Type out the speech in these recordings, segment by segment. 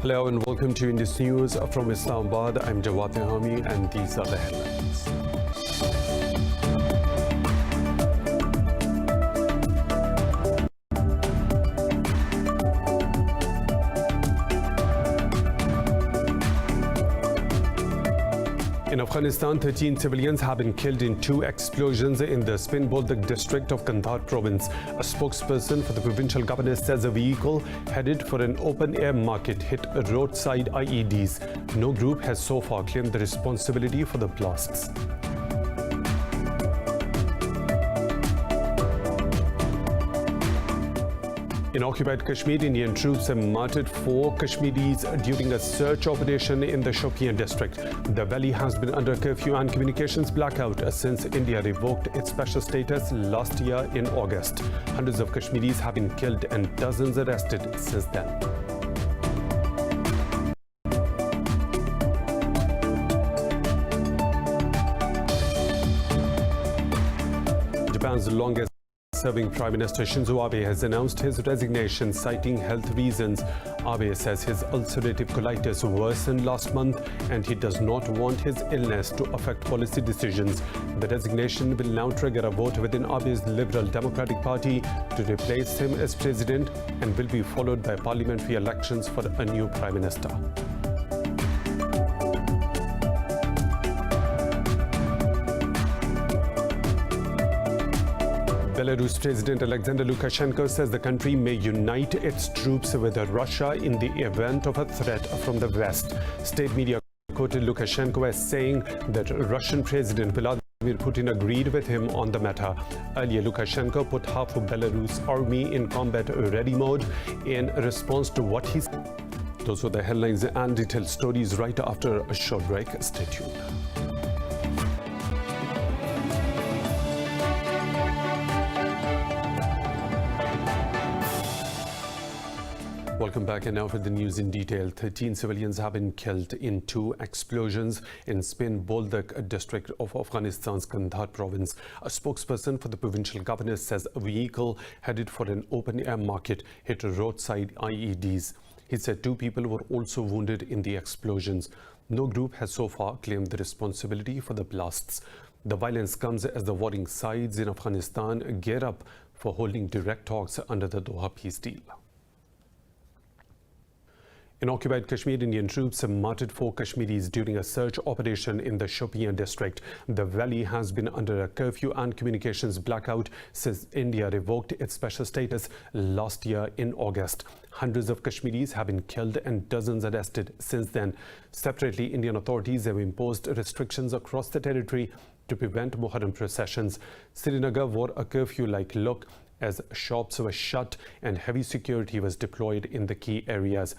Hello and welcome to Indus News from Islamabad. I'm Jawad Nahami and these are the headlines. In Afghanistan, 13 civilians have been killed in 2 explosions in the Bulletin district of Kandahar province. A spokesperson for the provincial governor says a vehicle headed for an open-air market hit roadside IEDs. No group has so far claimed the responsibility for the blasts. In occupied Kashmir, Indian troops have martyred 4 Kashmiris during a search operation in the Shopian district. The valley has been under curfew and communications blackout since India revoked its special status last year in August. Hundreds of Kashmiris have been killed and dozens arrested since then. Japan's longest serving Prime Minister Shinzo Abe has announced his resignation, citing health reasons. Abe says his ulcerative colitis worsened last month and he does not want his illness to affect policy decisions. The resignation will now trigger a vote within Abe's Liberal Democratic Party to replace him as president and will be followed by parliamentary elections for a new Prime Minister. Belarus President Alexander Lukashenko says the country may unite its troops with Russia in the event of a threat from the West. State media quoted Lukashenko as saying that Russian President Vladimir Putin agreed with him on the matter. Earlier, Lukashenko put half of Belarus army in combat-ready mode in response to what he said. Those were the headlines and detailed stories right after a short break. Stay tuned. Welcome back, and now for the news in detail. 13 civilians have been killed in 2 explosions in Bulletin district of Afghanistan's Kandahar province. A spokesperson for the provincial governor says a vehicle headed for an open-air market hit roadside IEDs. He said 2 people were also wounded in the explosions. No group has so far claimed the responsibility for the blasts. The violence comes as the warring sides in Afghanistan gear up for holding direct talks under the Doha peace deal. In occupied Kashmir, Indian troops have martyred 4 Kashmiris during a search operation in the Shopian district. The valley has been under a curfew and communications blackout since India revoked its special status last year in August. Hundreds of Kashmiris have been killed and dozens arrested since then. Separately, Indian authorities have imposed restrictions across the territory to prevent Muharram processions. Srinagar wore a curfew-like look as shops were shut and heavy security was deployed in the key areas.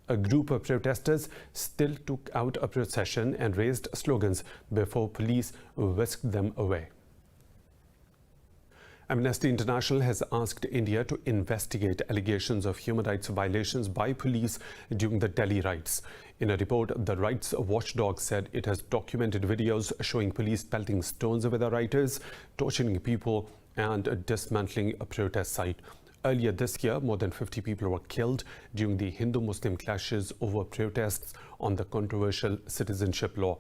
A group of protesters still took out a procession and raised slogans before police whisked them away. Amnesty International has asked India to investigate allegations of human rights violations by police during the Delhi riots. In a report, the rights watchdog said it has documented videos showing police pelting stones with the rioters, torturing people, and dismantling a protest site. Earlier this year, more than 50 people were killed during the Hindu-Muslim clashes over protests on the controversial citizenship law.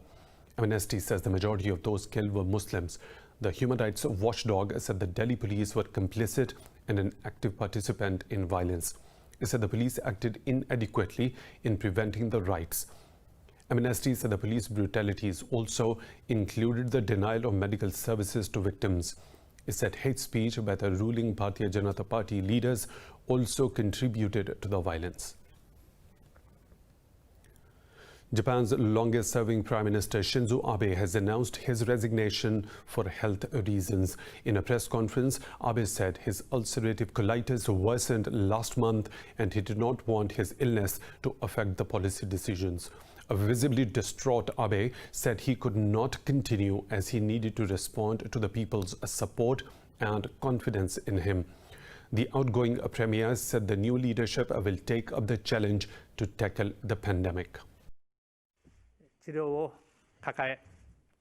Amnesty says the majority of those killed were Muslims. The human rights watchdog said the Delhi police were complicit and an active participant in violence. It said the police acted inadequately in preventing the riots. Amnesty said the police brutalities also included the denial of medical services to victims. It said hate speech by the ruling Bharatiya Janata Party leaders also contributed to the violence. Japan's longest-serving Prime Minister Shinzo Abe has announced his resignation for health reasons. In a press conference, Abe said his ulcerative colitis worsened last month and he did not want his illness to affect the policy decisions. A visibly distraught Abe said he could not continue as he needed to respond to the people's support and confidence in him. The outgoing premier said the new leadership will take up the challenge to tackle the pandemic.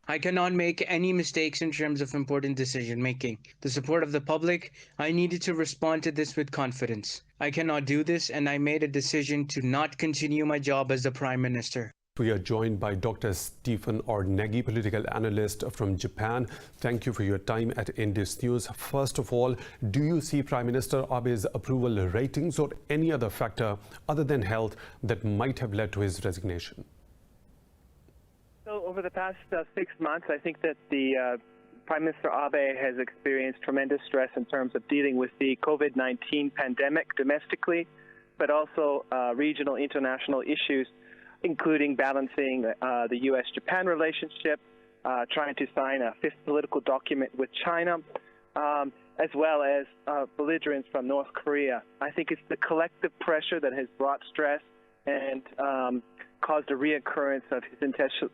I cannot make any mistakes in terms of important decision making. The support of the public, I needed to respond to this with confidence. I cannot do this, and I made a decision to not continue my job as the Prime Minister. We are joined by Dr. Stephen Orneggi, political analyst from Japan. Thank you for your time at Indus News. First of all, do you see Prime Minister Abe's approval ratings or any other factor other than health that might have led to his resignation? So over the past 6 months, I think that the Prime Minister Abe has experienced tremendous stress in terms of dealing with the COVID-19 pandemic domestically, but also regional, international issues, including balancing the U.S.-Japan relationship, trying to sign a fifth political document with China, as well as belligerents from North Korea. I think it's the collective pressure that has brought stress and caused a reoccurrence of his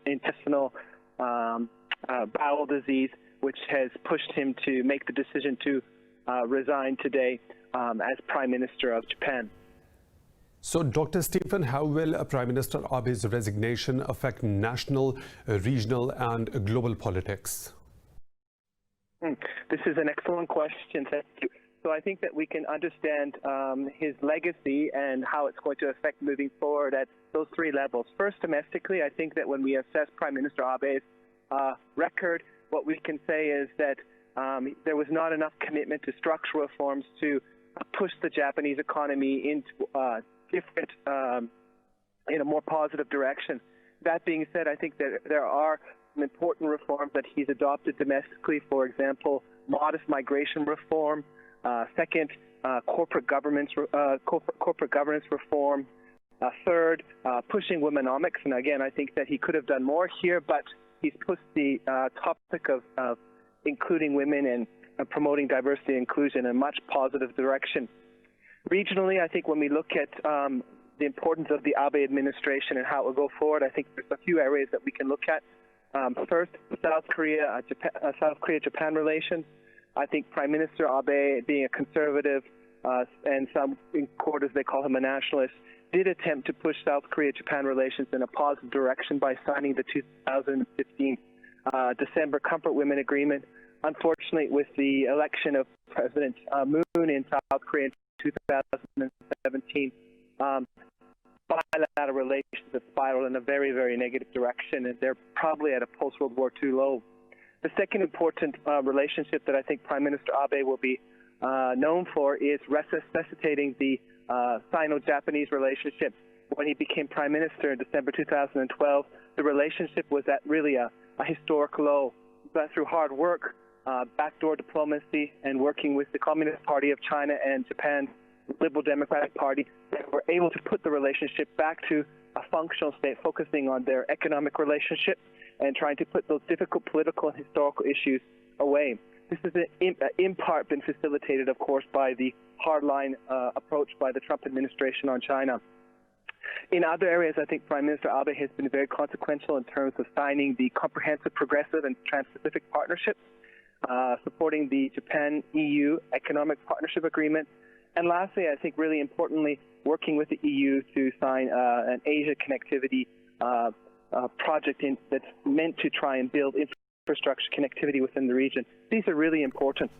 intestinal bowel disease, which has pushed him to make the decision to resign today as Prime Minister of Japan. So, Dr. Stephen, how will Prime Minister Abe's resignation affect national, regional and global politics? This is an excellent question. Thank you. So I think that we can understand his legacy and how it's going to affect moving forward at those three levels. First, domestically, I think that when we assess Prime Minister Abe's record, what we can say is that there was not enough commitment to structural reforms to push the Japanese economy into different, in a more positive direction. That being said, I think that there are some important reforms that he's adopted domestically. For example, modest migration reform. Second, corporate governance reform. Third, pushing womenomics. And again, I think that he could have done more here, but he's pushed the topic of including women and promoting diversity and inclusion in a much positive direction. Regionally, I think when we look at the importance of the Abe administration and how it will go forward, I think there's a few areas that we can look at. First, South Korea-Japan relations. I think Prime Minister Abe, being a conservative, and some in quarters they call him a nationalist, did attempt to push South Korea-Japan relations in a positive direction by signing the 2015 December Comfort Women Agreement. Unfortunately, with the election of President Moon in South Korea in 2017, bilateral relations have spiraled in a very, very negative direction, and they're probably at a post-World War II low. The second important relationship that I think Prime Minister Abe will be known for is resuscitating the Sino-Japanese relationship. When he became Prime Minister in December 2012, the relationship was at really a historic low. But through hard work, backdoor diplomacy, and working with the Communist Party of China and Japan's Liberal Democratic Party, they were able to put the relationship back to a functional state, focusing on their economic relationship and trying to put those difficult political and historical issues away. This has in part been facilitated, of course, by the hardline approach by the Trump administration on China. In other areas, I think Prime Minister Abe has been very consequential in terms of signing the Comprehensive, Progressive and Trans-Pacific Partnership, supporting the Japan-EU Economic Partnership Agreement, and lastly, I think really importantly, working with the EU to sign an Asia connectivity project that's meant to try and build infrastructure connectivity within the region. These are really important.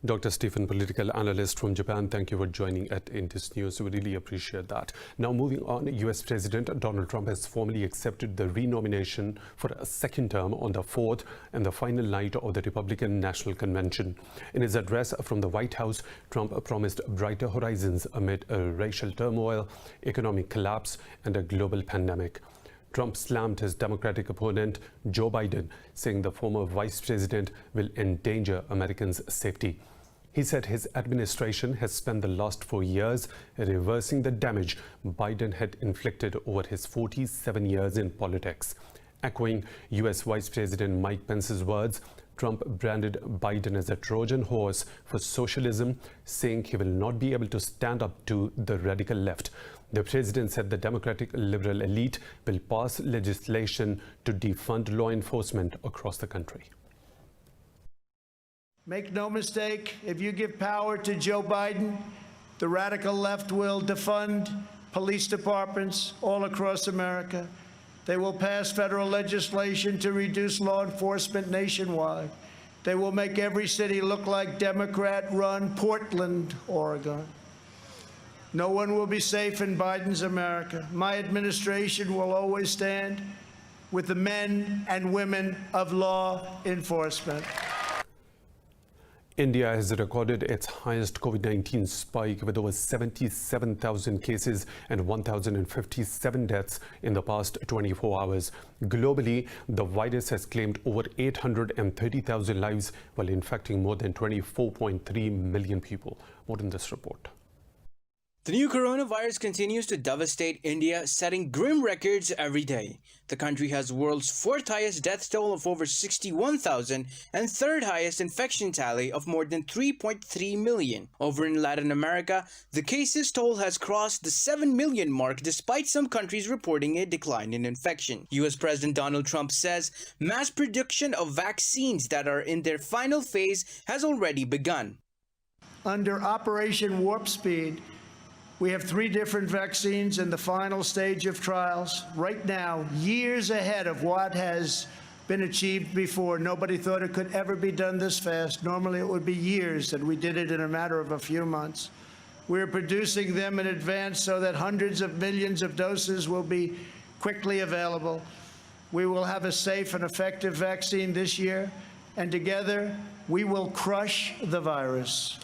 Dr. Stephen, political analyst from Japan, thank you for joining at Indus News. We really appreciate that. Now, moving on, U.S. President Donald Trump has formally accepted the renomination for a second term on the fourth and the final night of the Republican National Convention. In his address from the White House, Trump promised brighter horizons amid a racial turmoil, economic collapse, and a global pandemic. Trump slammed his Democratic opponent, Joe Biden, saying the former vice president will endanger Americans' safety. He said his administration has spent the last 4 years reversing the damage Biden had inflicted over his 47 years in politics. Echoing U.S. Vice President Mike Pence's words, Trump branded Biden as a Trojan horse for socialism, saying he will not be able to stand up to the radical left. The president said the Democratic liberal elite will pass legislation to defund law enforcement across the country. Make no mistake, if you give power to Joe Biden, the radical left will defund police departments all across America. They will pass federal legislation to reduce law enforcement nationwide. They will make every city look like Democrat-run Portland, Oregon. No one will be safe in Biden's America. My administration will always stand with the men and women of law enforcement. India has recorded its highest COVID-19 spike with over 77,000 cases and 1,057 deaths in the past 24 hours. Globally, the virus has claimed over 830,000 lives while infecting more than 24.3 million people. More in this report. The new coronavirus continues to devastate India, setting grim records every day. The country has the world's fourth highest death toll of over 61,000 and third highest infection tally of more than 3.3 million. Over in Latin America, the cases toll has crossed the 7 million mark despite some countries reporting a decline in infection. US President Donald Trump says mass production of vaccines that are in their final phase has already begun. Under Operation Warp Speed, we have 3 different vaccines in the final stage of trials. Right now, years ahead of what has been achieved before. Nobody thought it could ever be done this fast. Normally it would be years, and we did it in a matter of a few months. We're producing them in advance so that hundreds of millions of doses will be quickly available. We will have a safe and effective vaccine this year, and together we will crush the virus.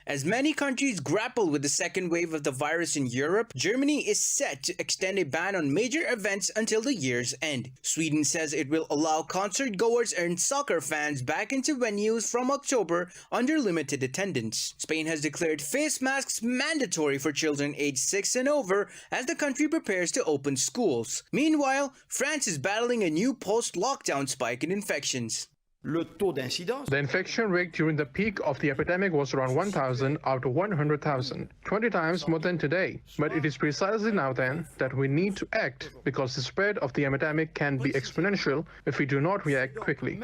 As many countries grapple with the second wave of the virus in Europe, Germany is set to extend a ban on major events until the year's end. Sweden says it will allow concert goers and soccer fans back into venues from October under limited attendance. Spain has declared face masks mandatory for children aged 6 and over as the country prepares to open schools. Meanwhile, France is battling a new post-lockdown spike in infections. The infection rate during the peak of the epidemic was around 1,000 out of 100,000, 20 times more than today. But it is precisely now then that we need to act, because the spread of the epidemic can be exponential if we do not react quickly.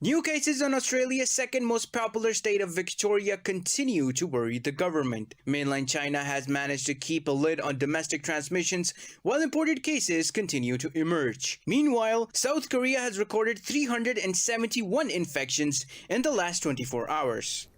New cases in Australia's second most popular state of Victoria continue to worry the government. Mainland China has managed to keep a lid on domestic transmissions while imported cases continue to emerge. Meanwhile, South Korea has recorded 371 infections in the last 24 hours.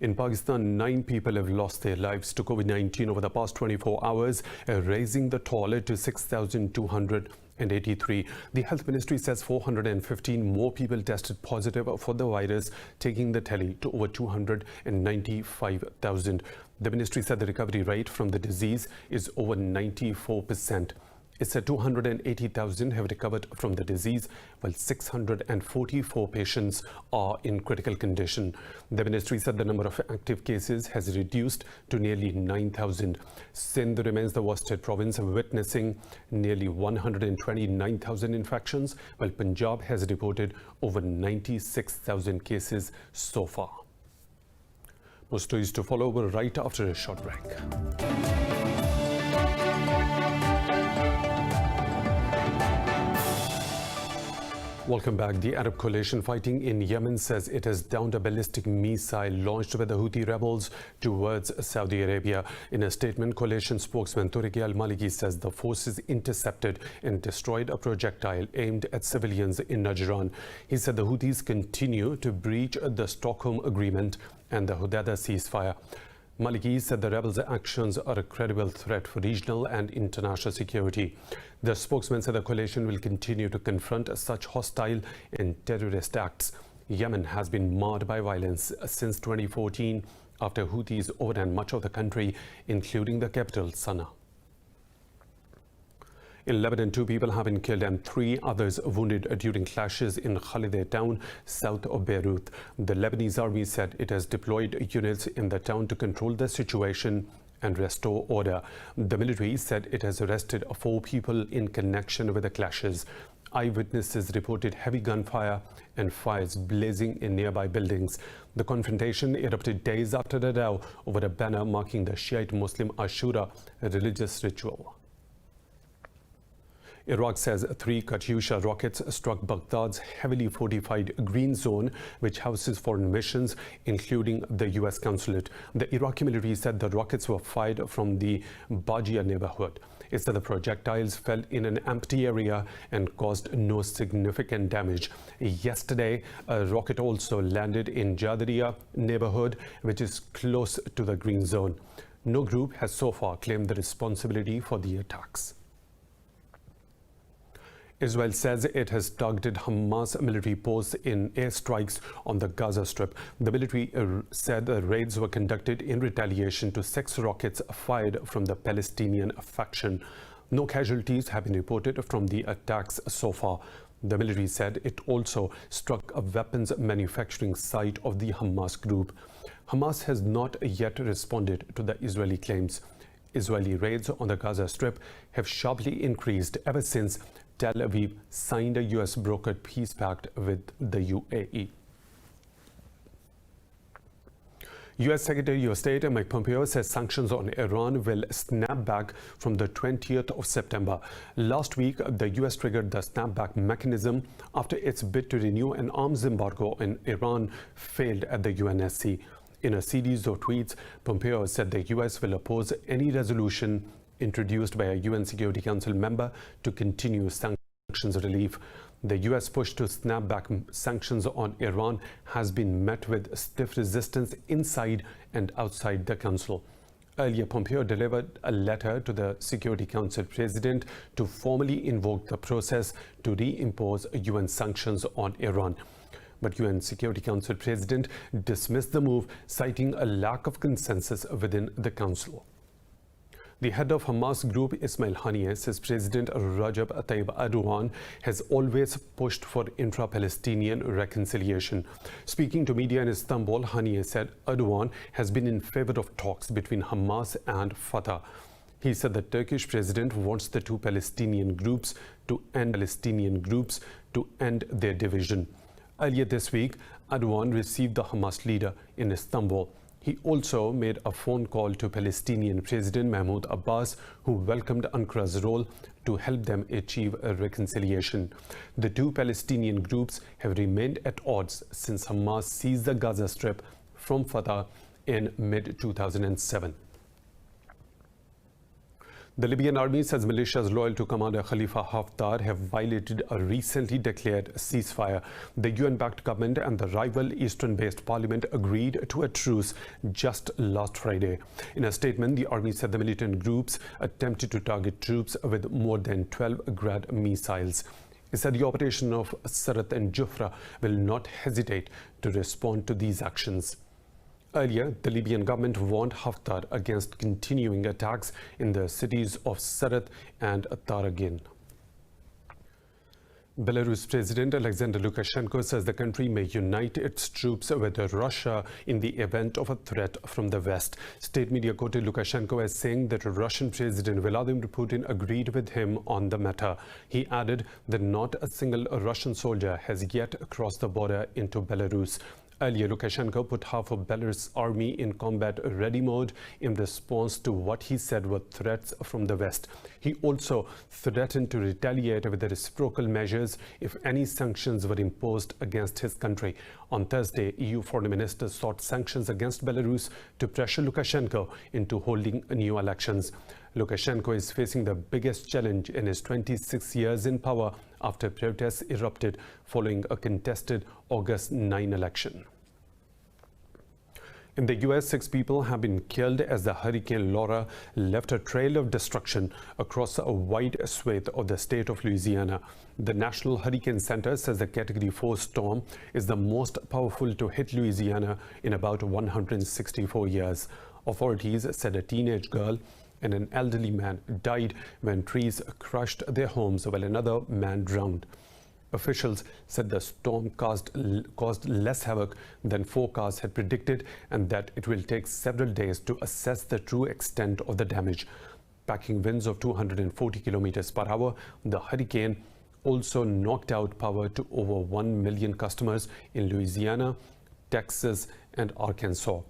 In Pakistan, 9 people have lost their lives to COVID-19 over the past 24 hours, raising the toll to 6,283. The Health Ministry says 415 more people tested positive for the virus, taking the tally to over 295,000. The ministry said the recovery rate from the disease is over 94%. It said 280,000 have recovered from the disease, while 644 patients are in critical condition. The ministry said the number of active cases has reduced to nearly 9,000. Sindh remains the worst hit province, witnessing nearly 129,000 infections, while Punjab has reported over 96,000 cases so far. More stories to follow right after a short break. Welcome back. The Arab coalition fighting in Yemen says it has downed a ballistic missile launched by the Houthi rebels towards Saudi Arabia. In a statement, coalition spokesman Turki al-Maliki says the forces intercepted and destroyed a projectile aimed at civilians in Najran. He said the Houthis continue to breach the Stockholm Agreement and the Hudaida ceasefire. Maliki said the rebels' actions are a credible threat for regional and international security. The spokesman said the coalition will continue to confront such hostile and terrorist acts. Yemen has been marred by violence since 2014 after Houthis overran much of the country, including the capital, Sana'a. In Lebanon, 2 people have been killed and 3 others wounded during clashes in Khalideh town, south of Beirut. The Lebanese army said it has deployed units in the town to control the situation and restore order. The military said it has arrested 4 people in connection with the clashes. Eyewitnesses reported heavy gunfire and fires blazing in nearby buildings. The confrontation erupted days after the row over a banner marking the Shiite Muslim Ashura religious ritual. Iraq says 3 Katyusha rockets struck Baghdad's heavily fortified green zone, which houses foreign missions, including the U.S. consulate. The Iraqi military said the rockets were fired from the Bajia neighborhood. It said the projectiles fell in an empty area and caused no significant damage. Yesterday, a rocket also landed in Jadariya neighborhood, which is close to the green zone. No group has so far claimed the responsibility for the attacks. Israel says it has targeted Hamas military posts in airstrikes on the Gaza Strip. The military said the raids were conducted in retaliation to 6 rockets fired from the Palestinian faction. No casualties have been reported from the attacks so far. The military said it also struck a weapons manufacturing site of the Hamas group. Hamas has not yet responded to the Israeli claims. Israeli raids on the Gaza Strip have sharply increased ever since Tel Aviv signed a U.S. brokered peace pact with the UAE. U.S. Secretary of State Mike Pompeo says sanctions on Iran will snap back from the 20th of September. Last week, the U.S. triggered the snapback mechanism after its bid to renew an arms embargo on Iran failed at the UNSC. In a series of tweets, Pompeo said the U.S. will oppose any resolution introduced by a UN Security Council member to continue sanctions relief. The U.S. push to snap back sanctions on Iran has been met with stiff resistance inside and outside the Council. Earlier, Pompeo delivered a letter to the Security Council President to formally invoke the process to reimpose UN sanctions on Iran. But UN Security Council President dismissed the move, citing a lack of consensus within the Council. The head of Hamas group, Ismail Haniyeh, says President Recep Tayyip Erdogan has always pushed for intra-Palestinian reconciliation. Speaking to media in Istanbul, Haniyeh said Erdogan has been in favor of talks between Hamas and Fatah. He said the Turkish president wants the 2 Palestinian groups to end their division. Earlier this week, Erdogan received the Hamas leader in Istanbul. He also made a phone call to Palestinian President Mahmoud Abbas, who welcomed Ankara's role to help them achieve a reconciliation. The 2 Palestinian groups have remained at odds since Hamas seized the Gaza Strip from Fatah in mid-2007. The Libyan army says militias loyal to Commander Khalifa Haftar have violated a recently declared ceasefire. The UN-backed government and the rival Eastern-based parliament agreed to a truce just last Friday. In a statement, the army said the militant groups attempted to target troops with more than 12 Grad missiles. It said the operation of Sarat and Jufra will not hesitate to respond to these actions. Earlier, the Libyan government warned Haftar against continuing attacks in the cities of Sarat and Taragin. Belarus President Alexander Lukashenko says the country may unite its troops with Russia in the event of a threat from the West. State media quoted Lukashenko as saying that Russian President Vladimir Putin agreed with him on the matter. He added that not a single Russian soldier has yet crossed the border into Belarus. Earlier, Lukashenko put half of Belarus' army in combat-ready mode in response to what he said were threats from the West. He also threatened to retaliate with reciprocal measures if any sanctions were imposed against his country. On Thursday, EU foreign ministers sought sanctions against Belarus to pressure Lukashenko into holding new elections. Lukashenko is facing the biggest challenge in his 26 years in power after protests erupted following a contested August 9 election. In the U.S., 6 people have been killed as the Hurricane Laura left a trail of destruction across a wide swathe of the state of Louisiana. The National Hurricane Center says the Category 4 storm is the most powerful to hit Louisiana in about 164 years. Authorities said a teenage girl and an elderly man died when trees crushed their homes while another man drowned. Officials said the storm caused less havoc than forecasts had predicted and that it will take several days to assess the true extent of the damage. Packing winds of 240 kilometers per hour, the hurricane also knocked out power to over 1 million customers in Louisiana, Texas, and Arkansas.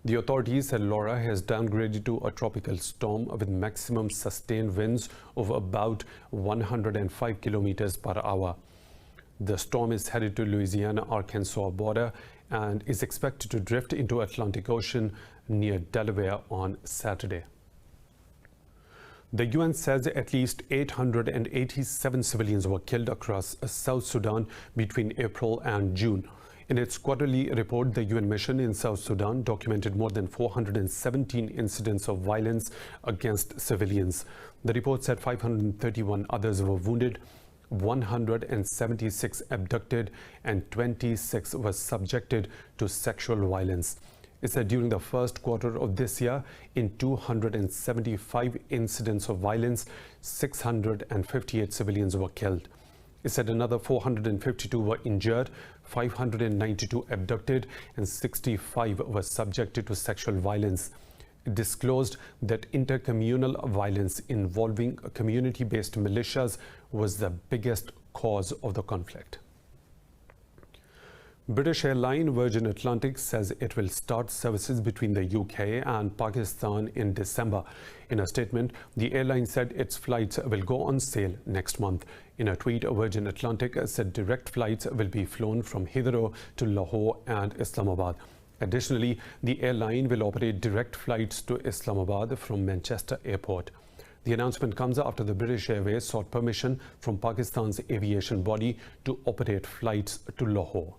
The authorities said Laura has downgraded to a tropical storm with maximum sustained winds of about 105 kilometers per hour. The storm is headed to Louisiana-Arkansas border and is expected to drift into Atlantic Ocean near Delaware on Saturday. The UN says at least 887 civilians were killed across South Sudan between April and June. In its quarterly report, the UN mission in South Sudan documented more than 417 incidents of violence against civilians. The report said 531 others were wounded, 176 abducted, and 26 were subjected to sexual violence. It said during the first quarter of this year, in 275 incidents of violence, 658 civilians were killed. It said another 452 were injured, 592 abducted, and 65 were subjected to sexual violence. It disclosed that intercommunal violence involving community-based militias was the biggest cause of the conflict. British airline Virgin Atlantic says it will start services between the UK and Pakistan in December. In a statement, the airline said its flights will go on sale next month. In a tweet, Virgin Atlantic said direct flights will be flown from Heathrow to Lahore and Islamabad. Additionally, the airline will operate direct flights to Islamabad from Manchester Airport. The announcement comes after the British Airways sought permission from Pakistan's aviation body to operate flights to Lahore.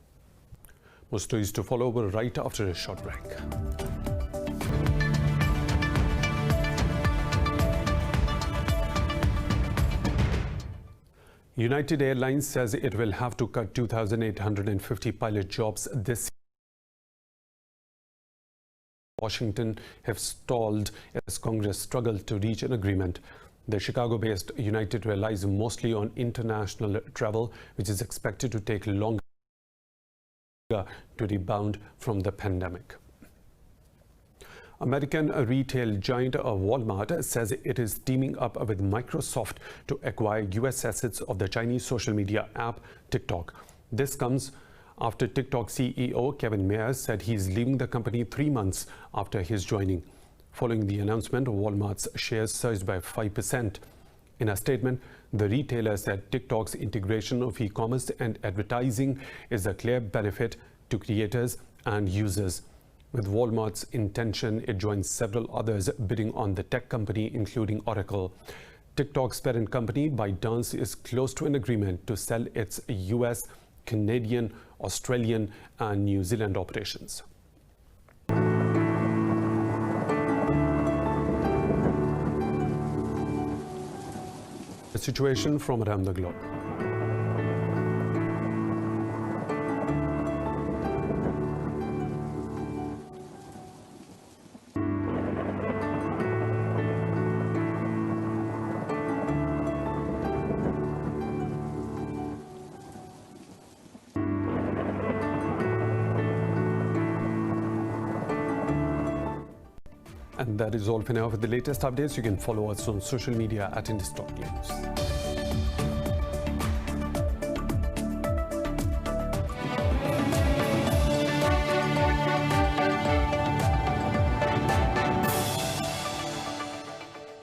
More stories to follow right after a short break. United Airlines says it will have to cut 2,850 pilot jobs this year. Washington have stalled as Congress struggled to reach an agreement. The Chicago-based United relies mostly on international travel, which is expected to take longer to rebound from the pandemic. American retail giant Walmart says it is teaming up with Microsoft to acquire US assets of the Chinese social media app TikTok. This comes after TikTok CEO Kevin Mayer said he is leaving the company 3 months after his joining. Following the announcement, Walmart's shares surged by 5%. In a statement, the retailer said TikTok's integration of e-commerce and advertising is a clear benefit to creators and users. With Walmart's intention, it joins several others bidding on the tech company, including Oracle. TikTok's parent company, ByteDance, is close to an agreement to sell its US, Canadian, Australian, and New Zealand operations. The situation from around the globe. And that is all for now. For the latest updates, you can follow us on social media at Indus News.